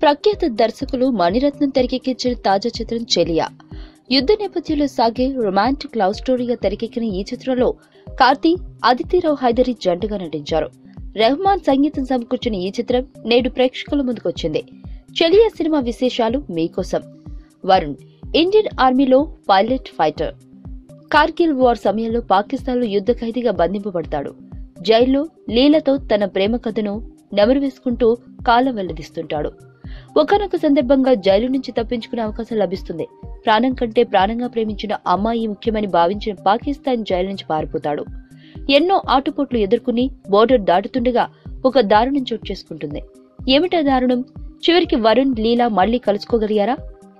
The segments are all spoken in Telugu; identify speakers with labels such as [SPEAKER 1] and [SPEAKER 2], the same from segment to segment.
[SPEAKER 1] ప్రఖ్యాత దర్శకులు మణిరత్నం తెరకెక్కించిన తాజా చిత్రం చెలియా. యుద్ధ నేపథ్యంలో సాగే రొమాంటిక్ లవ్ స్టోరీగా తెరకెక్కిన ఈ చిత్రంలో కార్తీ, అదితిరావు హైదరీ జంటగా నటించారు. రెహమాన్ సంగీతం సమకూర్చిన ఈ చిత్రం నేడు ప్రేక్షకుల ముందుకొచ్చింది. చెలియా సినిమా విశేషాలు మీకోసం. వరుణ్ ఇండియన్ ఆర్మీలో పైలట్ ఫైటర్. కార్గిల్ వార్ సమయంలో పాకిస్తాన్లో యుద్ధ ఖైదీగా బంధింపబడతాడు. జైల్లో లీలతో తన ప్రేమ కథను నెమరు వేసుకుంటూ కాలం వెల్లదిస్తుంటాడు. ఒకనొక సందర్భంగా జైలు నుంచి తప్పించుకునే అవకాశం లభిస్తుంది. ప్రాణం కంటే ప్రాణంగా ప్రేమించిన అమ్మాయి ముఖ్యమని భావించిన పాకిస్తాన్ జైలు నుంచి పారిపోతాడు. ఎన్నో ఆటుపోట్లు ఎదుర్కొని బోర్డర్ దాటుతుండగా ఒక దారుణం చోటు చేసుకుంటుంది. ఏమిటా దారుణం? చివరికి వరుణ్, లీలా మళ్లీ కలుసుకోగలిగారా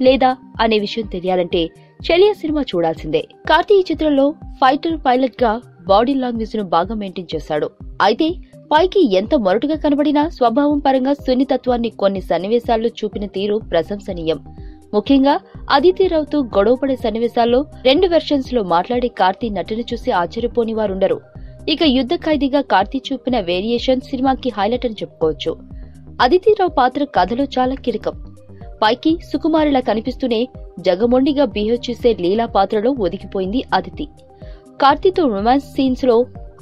[SPEAKER 1] లేదా అనే విషయం తెలియాలంటే చెలియా సినిమా చూడాల్సిందే. కార్తీ ఈ చిత్రంలో ఫైటర్ పైలట్ గా బాడీ లాంగ్వేజ్ ను బాగా మెయింటైన్ చేశాడు. అయితే పైకి ఎంత మొరటుగా కనబడినా స్వభావం పరంగా సున్నితత్వాన్ని కొన్ని సన్నివేశాల్లో చూపిన తీరు ప్రశంసనీయం. ముఖ్యంగా అదితిరావుతో గొడవపడే సన్నివేశాల్లో 2 వెర్షన్స్ లో మాట్లాడే కార్తీ నటన చూసి ఆశ్చర్యపోని వారుండరు. ఇక యుద్ధ ఖైదీగా కార్తీ చూపిన వేరియేషన్ సినిమాకి హైలైట్ అని చెప్పుకోవచ్చు. అదితిరావు పాత్ర కథలో చాలా కీలకం. పైకి సుకుమారిలా కనిపిస్తూనే జగమొండిగా బిహేవ్ చేసే లీలా పాత్రలో ఒదిగిపోయింది అదితి. కార్తీతో రొమాన్స్ సీన్స్ లో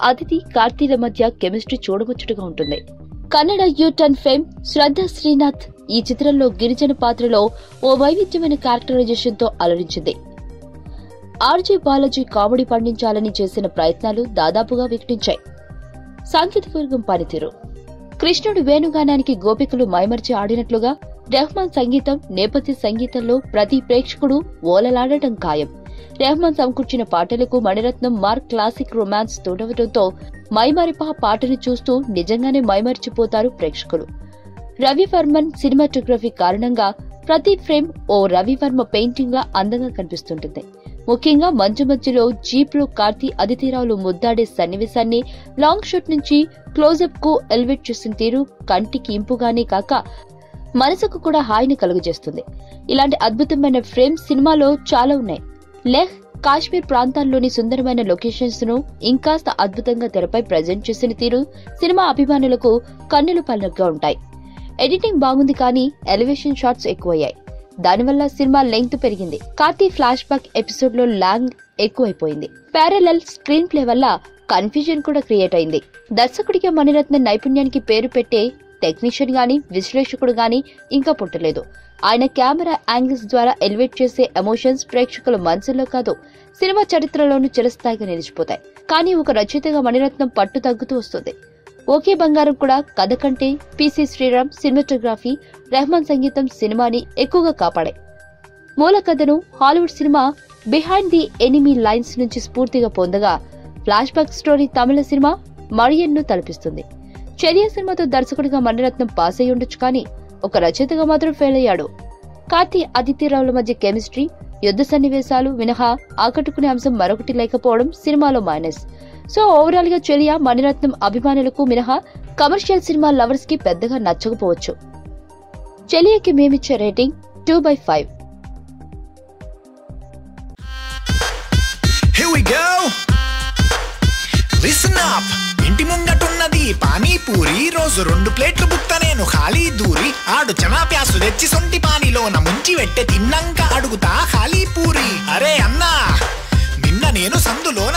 [SPEAKER 1] అదితి, కార్తీల మధ్య కెమిస్ట్రీ చూడముచ్చటగా ఉంటుంది. కన్నడ యూటర్న్ ఫేమ్ శ్రద్ధ శ్రీనాథ్ ఈ చిత్రంలో గిరిజన పాత్రలో ఓ వైవిధ్యమైన క్యారెక్టరైజేషన్ తో అలరించింది. ఆర్జే బాలాజీ కామెడీ పండించాలని చేసిన ప్రయత్నాలు దాదాపుగా వికటించాయి. సాంకేతిక వర్గం పనితీరు. కృష్ణుడు వేణుగానానికి గోపికలు మైమర్చి ఆడినట్లుగా రెహమాన్ సంగీతం, నేపథ్య సంగీతంలో ప్రతి ప్రేక్షకుడు ఓలలాడటం ఖాయం. రెహమాన్ సమకూర్చిన పాటలకు మణిరత్నం మార్క్ క్లాసిక్ రొమాన్స్ తోడవడంతో మైమరిపా పాటను చూస్తూ నిజంగానే మైమరిచిపోతారు ప్రేక్షకులు. రవివర్మన్ సినిమాటోగ్రఫీ కారణంగా ప్రతి ఫ్రేమ్ ఓ రవివర్మ పెయింటింగ్ లా అందంగా కనిపిస్తుంటుంది. ముఖ్యంగా మధ్య మధ్యలో జీప్ లో కార్తీ, అదితిరావులు ముద్దాడే సన్నివేశాన్ని లాంగ్ షాట్ నుంచి క్లోజప్ కు ఎలివేట్ చేసిన తీరు కంటికి ఇంపుగానే కాక మనసుకు కూడా హాయిని కలుగజేస్తుంది. ఇలాంటి అద్భుతమైన ఫ్రేమ్స్ సినిమాలో చాలా ఉన్నాయి. లెహ్, కాశ్మీర్ ప్రాంతాల్లోని సుందరమైన లొకేషన్స్ ను ఇంకాస్త అద్భుతంగా తెరపై ప్రజెంట్ చేసిన తీరు సినిమా అభిమానులకు కన్నుల పండుగగా ఉంటాయి. ఎడిటింగ్ బాగుంది కానీ ఎలివేషన్ షాట్స్ ఎక్కువయ్యాయి. దానివల్ల సినిమా లెంగ్త్ పెరిగింది. కార్తీ ఫ్లాష్ బ్యాక్ ఎపిసోడ్ లో లాంగ్ ఎక్కువైపోయింది. ప్యారలల్ స్క్రీన్ ప్లే వల్ల కన్ఫ్యూజన్ కూడా క్రియేట్ అయింది. దర్శకుడిగా మణిరత్నం నైపుణ్యానికి పేరు పెట్టే టెక్నీషియన్ గాని, విశ్లేషకుడు గాని ఇంకా పుట్టలేదు. ఆయన కెమెరా యాంగిల్స్ ద్వారా ఎలివేట్ చేసే ఎమోషన్స్ ప్రేక్షకుల మనసులో కాదు, సినిమా చరిత్రలోనూ చిరస్థాయిగా నిలిచిపోతాయి. కానీ ఒక రచయితగా మణిరత్నం పట్టు తగ్గుతూ వస్తుంది. ఓకే బంగారం కూడా కథ కంటే పీసీ శ్రీరామ్ సినిమాటోగ్రఫీ, రెహమాన్ సంగీతం సినిమాని ఎక్కువగా కాపాడాయి. మూల కథను Hollywood cinema behind the enemy lines నుంచి స్ఫూర్తిగా పొందగా, ఫ్లాష్ బ్యాక్ స్టోరీ తమిళ సినిమా మరియన్ను తలపిస్తుంది. చెలియా సినిమాతో దర్శకుడిగా మణిరత్నం పాస్ అయి ఉండొచ్చు కానీ ఒక రచయితగా మాత్రం ఫెయిల్ అయ్యాడు. కార్తీ, అదితిరావుల మధ్య కెమిస్ట్రీ, యుద్ధ సన్నివేశాలు మినహా ఆకట్టుకునే అంశం మరొకటి లేకపోవడం సినిమాలో మైనస్. సో ఓవరాల్ గా చెలియా మణిరత్నం అభిమానులకు మినహా కమర్షియల్ సినిమా లవర్స్ కి పెద్దగా నచ్చకపోవచ్చు. చెలియాకి మేమిచ్చే రేటింగ్ 2/5.
[SPEAKER 2] ఇంటి ముంగటున్నది పానీపూరి, రోజు 2 ప్లేట్లు బుక్క నేను ఖాళీ దూరి, ఆడు చనా ప్యాసు తెచ్చి సొంటి పానీలోన ముంచి వెట్టె తిన్నంక అడుగుతా ఖాళీ పూరి. అరే అన్నా, నిన్న నేను సందులోన